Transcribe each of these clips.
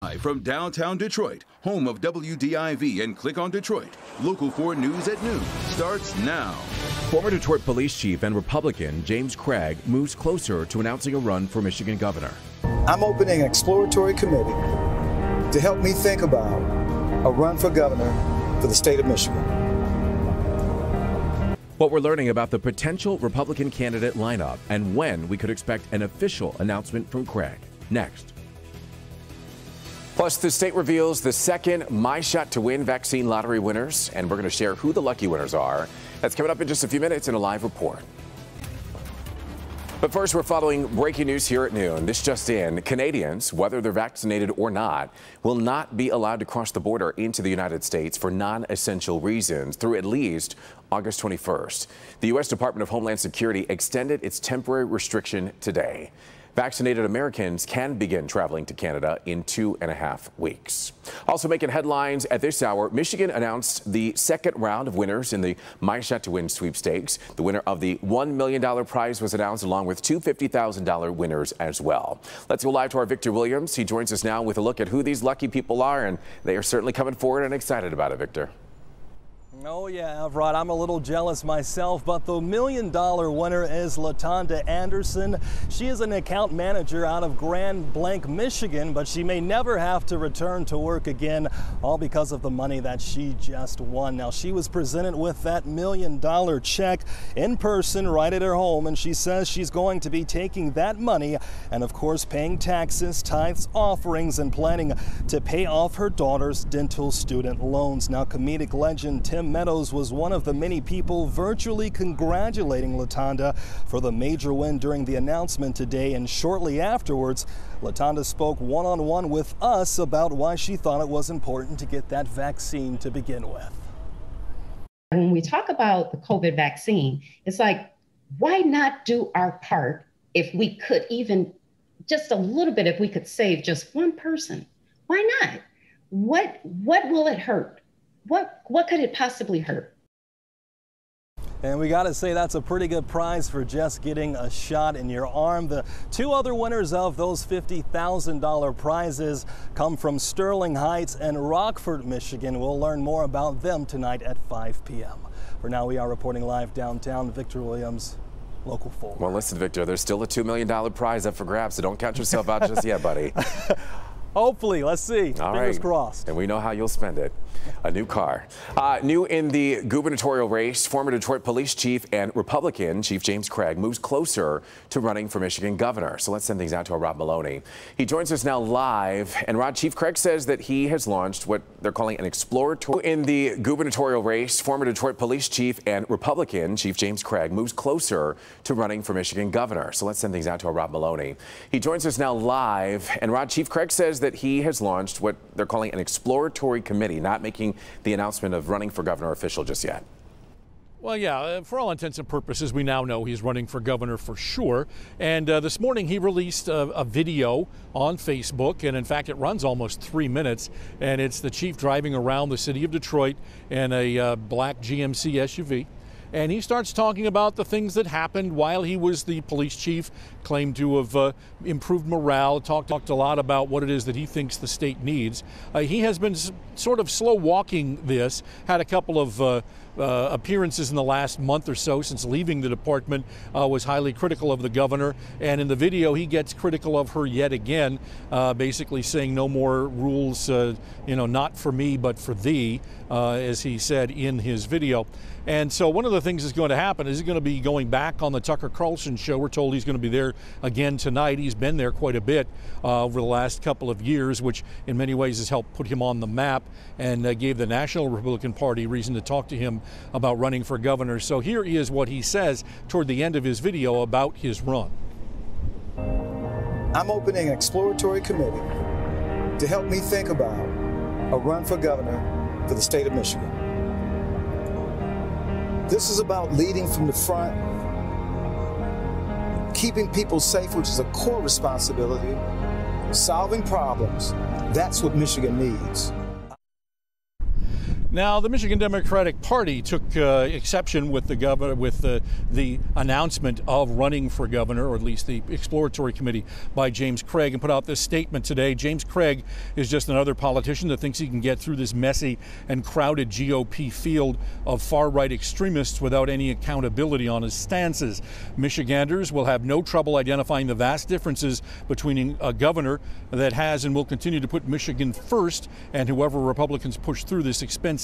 Live from downtown Detroit, home of WDIV and Click on Detroit, Local 4 News at noon starts now. Former Detroit Police Chief and Republican James Craig moves closer to announcing a run for Michigan governor. I'm opening an exploratory committee to help me think about a run for governor for the state of Michigan. What we're learning about the potential Republican candidate lineup and when we could expect an official announcement from Craig. Next. Plus, the state reveals the second My Shot to Win vaccine lottery winners, and we're going to share who the lucky winners are. That's coming up in just a few minutes in a live report. But first, we're following breaking news here at noon. This just in, Canadians, whether they're vaccinated or not, will not be allowed to cross the border into the United States for non-essential reasons through at least August 21st. The U.S. Department of Homeland Security extended its temporary restriction today. Vaccinated Americans can begin traveling to Canada in 2.5 weeks. Also making headlines at this hour, Michigan announced the second round of winners in the My Shot to Win sweepstakes. The winner of the $1 million prize was announced along with two $50,000 winners as well. Let's go live to our Victor Williams. He joins us now with a look at who these lucky people are, and they are certainly coming forward and excited about it, Victor. Oh yeah, Evrod, I'm a little jealous myself, but the $1 million winner is LaTonda Anderson. She is an account manager out of Grand Blanc, Michigan, but she may never have to return to work again, all because of the money that she just won. Now, she was presented with that $1 million check in person right at her home, and she says she's going to be taking that money and, of course, paying taxes, tithes, offerings, and planning to pay off her daughter's dental student loans. Now, comedic legend Tim Meadows was one of the many people virtually congratulating LaTonda for the major win during the announcement today, and shortly afterwards, LaTonda spoke one-on-one with us about why she thought it was important to get that vaccine to begin with. When we talk about the COVID vaccine, it's like, why not do our part if we could even just a little bit, if we could save just one person? Why not? What will it hurt? What could it possibly hurt? And we got to say that's a pretty good prize for just getting a shot in your arm. The two other winners of those $50,000 prizes come from Sterling Heights and Rockford, Michigan. We'll learn more about them tonight at 5 p.m. For now, we are reporting live downtown. Victor Williams, Local 4. Well, listen, Victor, there's still a $2 million prize up for grabs, so don't count yourself out just yet, buddy. Hopefully, let's see. All Fingers right. crossed. And we know how you'll spend it. A new car. New in the gubernatorial race, former Detroit Police Chief and Republican Chief James Craig moves closer to running for Michigan governor. So let's send things out to our Rob Maloney. He joins us now live. And Rod, Chief Craig says that he has launched what they're calling an exploratory. In the gubernatorial race, former Detroit Police Chief and Republican Chief James Craig moves closer to running for Michigan governor. So let's send things out to our Rob Maloney. He joins us now live. And Rod, Chief Craig says that he has launched what they're calling an exploratory committee, not making the announcement of running for governor official just yet. Well, yeah, for all intents and purposes, we now know he's running for governor for sure. And this morning he released a video on Facebook, and in fact it runs almost 3 minutes, and it's the chief driving around the city of Detroit in a black GMC SUV. And he starts talking about the things that happened while he was the police chief, claimed to have improved morale, talked a lot about what it is that he thinks the state needs. He has been sort of slow walking this, had a couple of appearances in the last month or so since leaving the department, was highly critical of the governor. And in the video, he gets critical of her yet again, basically saying no more rules, not for me, but for thee, as he said in his video. And so one of the things that's going to happen is he's going to be going back on the Tucker Carlson show. We're told he's going to be there again tonight. He's been there quite a bit over the last couple of years, which in many ways has helped put him on the map and gave the National Republican Party reason to talk to him about running for governor. So here is what he says toward the end of his video about his run. I'm opening an exploratory committee to help me think about a run for governor for the state of Michigan. This is about leading from the front, keeping people safe, which is a core responsibility, solving problems. That's what Michigan needs. Now, the Michigan Democratic Party took exception with the governor, with the announcement of running for governor, or at least the exploratory committee by James Craig, and put out this statement today. James Craig is just another politician that thinks he can get through this messy and crowded GOP field of far-right extremists without any accountability on his stances. Michiganders will have no trouble identifying the vast differences between a governor that has and will continue to put Michigan first and whoever Republicans push through this expensive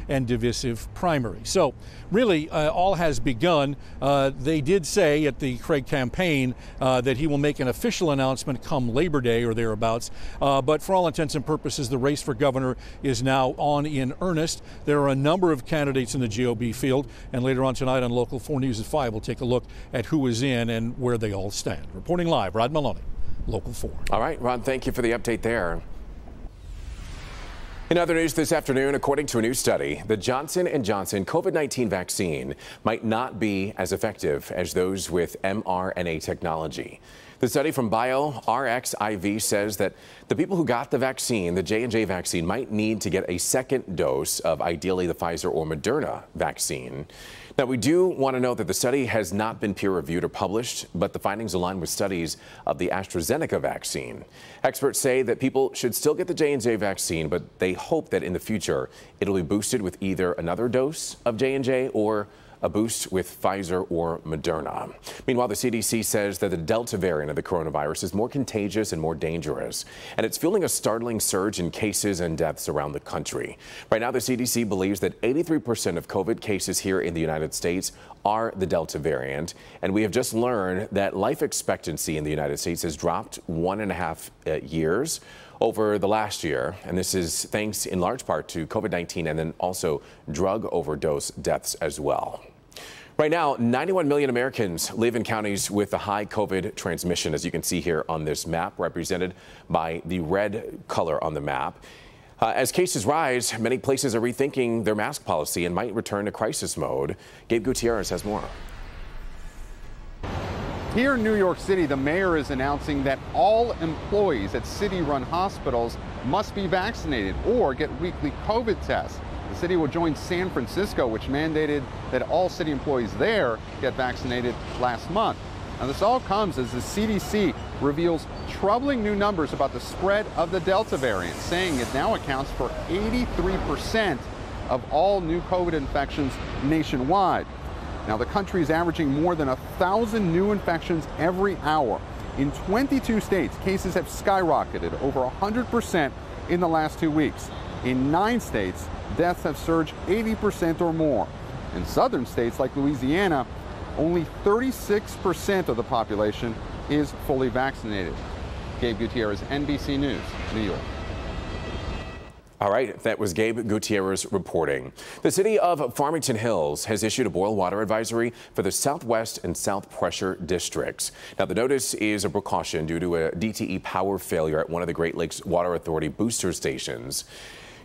and divisive primary. So really all has begun. They did say at the Craig campaign that he will make an official announcement come Labor Day or thereabouts. But for all intents and purposes, the race for governor is now on in earnest. There are a number of candidates in the GOP field, and later on tonight on Local 4 News at 5, we'll take a look at who is in and where they all stand. Reporting live, Rod Maloney, Local 4. All right, Rod, thank you for the update there. In other news this afternoon, according to a new study, the Johnson & Johnson COVID-19 vaccine might not be as effective as those with mRNA technology. The study from BioRxiv says that the people who got the vaccine, the J&J vaccine, might need to get a second dose of ideally the Pfizer or Moderna vaccine. Now, we do want to note that the study has not been peer-reviewed or published, but the findings align with studies of the AstraZeneca vaccine. Experts say that people should still get the J&J vaccine, but they hope that in the future it'll be boosted with either another dose of J&J or a boost with Pfizer or Moderna. Meanwhile, the CDC says that the Delta variant of the coronavirus is more contagious and more dangerous, and it's fueling a startling surge in cases and deaths around the country. Right now, the CDC believes that 83% of COVID cases here in the United States are the Delta variant, and we have just learned that life expectancy in the United States has dropped 1.5 years over the last year, and this is thanks in large part to COVID-19 and then also drug overdose deaths as well. Right now, 91 million Americans live in counties with a high COVID transmission, as you can see here on this map, represented by the red color on the map. As cases rise, many places are rethinking their mask policy and might return to crisis mode. Gabe Gutierrez has more. Here in New York City, the mayor is announcing that all employees at city-run hospitals must be vaccinated or get weekly COVID tests. The city will join San Francisco, which mandated that all city employees there get vaccinated last month. Now, this all comes as the CDC reveals troubling new numbers about the spread of the Delta variant, saying it now accounts for 83% of all new COVID infections nationwide. Now, the country is averaging more than 1,000 new infections every hour. In 22 states, cases have skyrocketed over 100% in the last 2 weeks. In 9 states, deaths have surged 80% or more. In southern states like Louisiana, only 36% of the population is fully vaccinated. Gabe Gutierrez, NBC News, New York. All right, that was Gabe Gutierrez reporting. The city of Farmington Hills has issued a boil water advisory for the southwest and south pressure districts. Now, the notice is a precaution due to a DTE power failure at one of the Great Lakes Water Authority booster stations.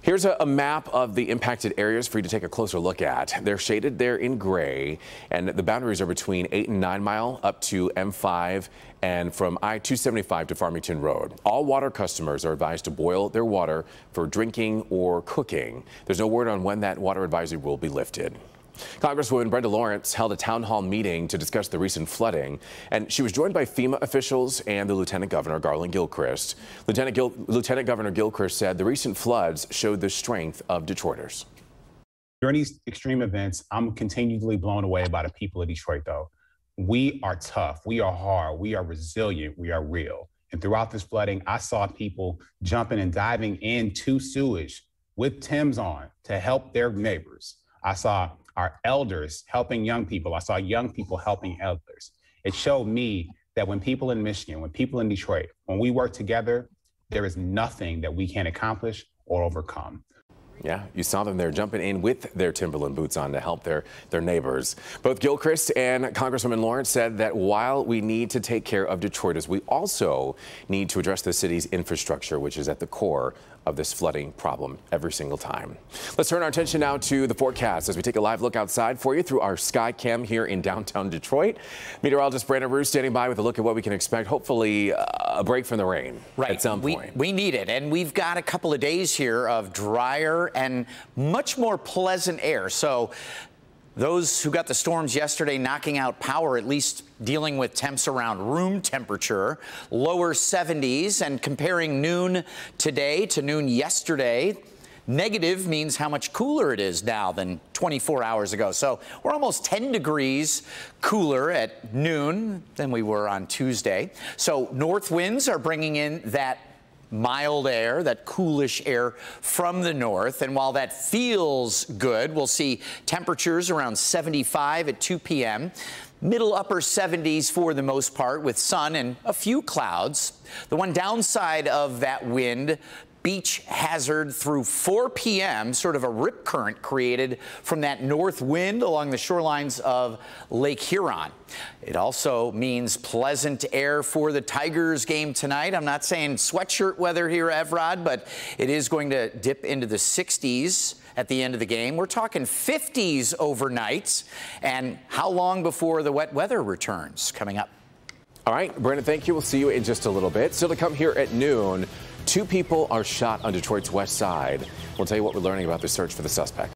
Here's a map of the impacted areas for you to take a closer look at. They're shaded there in gray, and the boundaries are between 8 and 9 Mile up to M5 and from I-275 to Farmington Road. All water customers are advised to boil their water for drinking or cooking. There's no word on when that water advisory will be lifted. Congresswoman Brenda Lawrence held a town hall meeting to discuss the recent flooding, and she was joined by FEMA officials and the Lieutenant Governor, Garland Gilchrist. Lieutenant Governor Gilchrist said the recent floods showed the strength of Detroiters. During these extreme events, I'm continually blown away by the people of Detroit, though. We are tough, we are hard, we are resilient, we are real. And throughout this flooding, I saw people jumping and diving into sewage with Timbs on to help their neighbors. I saw our elders helping young people. I saw young people helping elders. It showed me that when people in Michigan, when people in Detroit, when we work together, there is nothing that we can't accomplish or overcome. Yeah, you saw them there jumping in with their Timberland boots on to help their neighbors. Both Gilchrist and Congresswoman Lawrence said that while we need to take care of Detroiters, we also need to address the city's infrastructure, which is at the core of this flooding problem every single time. Let's turn our attention now to the forecast as we take a live look outside for you through our sky cam here in downtown Detroit. Meteorologist Brandon Roos standing by with a look at what we can expect. Hopefully a break from the rain at some point. We need it, and we've got a couple of days here of drier cooler and much more pleasant air. So those who got the storms yesterday knocking out power, at least dealing with temps around room temperature, lower 70s, and comparing noon today to noon yesterday, negative means how much cooler it is now than 24 hours ago. So we're almost 10 degrees cooler at noon than we were on Tuesday. So north winds are bringing in that mild air, that coolish air from the north. And while that feels good, we'll see temperatures around 75 at 2 p.m. Middle upper 70s for the most part, with sun and a few clouds. The one downside of that wind, beach hazard through 4 p.m., sort of a rip current created from that north wind along the shorelines of Lake Huron. It also means pleasant air for the Tigers game tonight. I'm not saying sweatshirt weather here, Evrod, but it is going to dip into the 60s at the end of the game. We're talking 50s overnight. And how long before the wet weather returns? Coming up. All right, Brandon, thank you. We'll see you in just a little bit. Still to come here at noon. 2 people are shot on Detroit's west side. We'll tell you what we're learning about the search for the suspect.